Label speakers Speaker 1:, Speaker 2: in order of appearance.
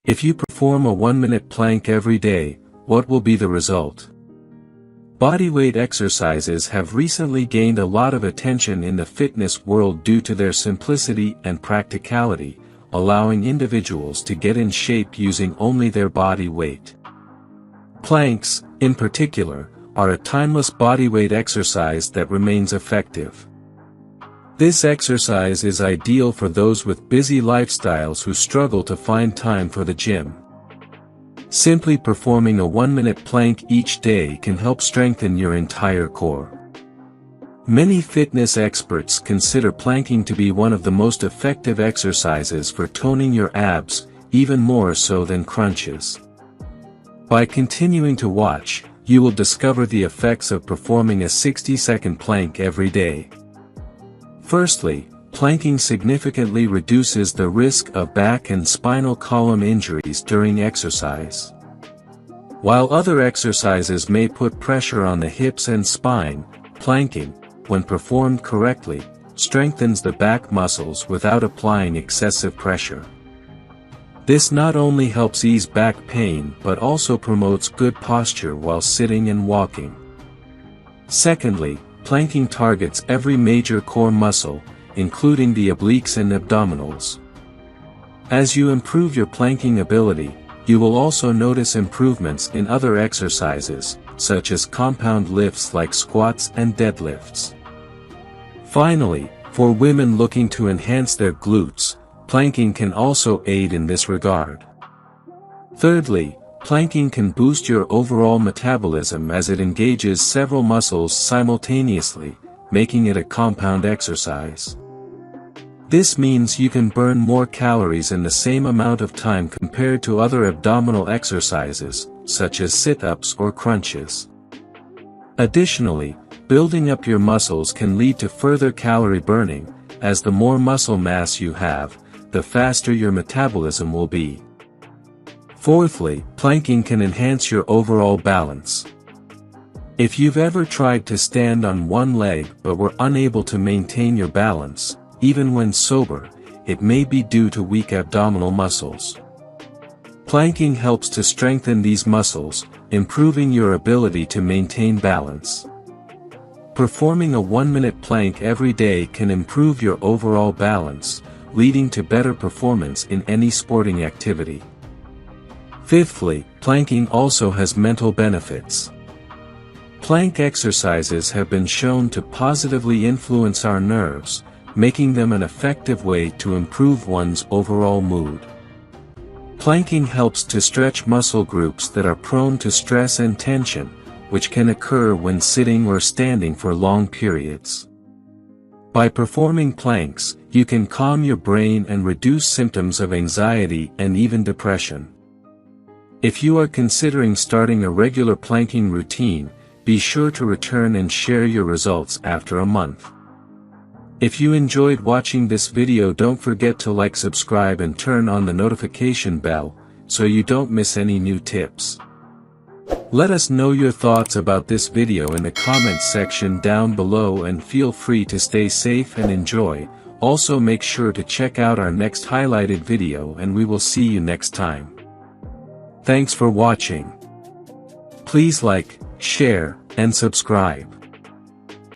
Speaker 1: If you perform a 1-minute plank every day, what will be the result? Bodyweight exercises have recently gained a lot of attention in the fitness world due to their simplicity and practicality, allowing individuals to get in shape using only their body weight. Planks, in particular, are a timeless bodyweight exercise that remains effective. This exercise is ideal for those with busy lifestyles who struggle to find time for the gym. Simply performing a 1-minute plank each day can help strengthen your entire core. Many fitness experts consider planking to be one of the most effective exercises for toning your abs, even more so than crunches. By continuing to watch, you will discover the effects of performing a 60-second plank every day. Firstly, planking significantly reduces the risk of back and spinal column injuries during exercise. While other exercises may put pressure on the hips and spine, planking, when performed correctly, strengthens the back muscles without applying excessive pressure. This not only helps ease back pain but also promotes good posture while sitting and walking. Secondly, planking targets every major core muscle, including the obliques and abdominals. As you improve your planking ability, you will also notice improvements in other exercises, such as compound lifts like squats and deadlifts. Finally, for women looking to enhance their glutes, planking can also aid in this regard. Thirdly, planking can boost your overall metabolism as it engages several muscles simultaneously, making it a compound exercise. This means you can burn more calories in the same amount of time compared to other abdominal exercises, such as sit-ups or crunches. Additionally, building up your muscles can lead to further calorie burning, as the more muscle mass you have, the faster your metabolism will be. Fourthly, planking can enhance your overall balance. If you've ever tried to stand on one leg but were unable to maintain your balance, even when sober, it may be due to weak abdominal muscles. Planking helps to strengthen these muscles, improving your ability to maintain balance. Performing a 1-minute plank every day can improve your overall balance, leading to better performance in any sporting activity. Fifthly, planking also has mental benefits. Plank exercises have been shown to positively influence our nerves, making them an effective way to improve one's overall mood. Planking helps to stretch muscle groups that are prone to stress and tension, which can occur when sitting or standing for long periods. By performing planks, you can calm your brain and reduce symptoms of anxiety and even depression. If you are considering starting a regular planking routine, be sure to return and share your results after a month. If you enjoyed watching this video, don't forget to like, subscribe and turn on the notification bell, so you don't miss any new tips. Let us know your thoughts about this video in the comments section down below, and feel free to stay safe and enjoy. Also make sure to check out our next highlighted video, and we will see you next time. Thanks for watching. Please like, share, and subscribe.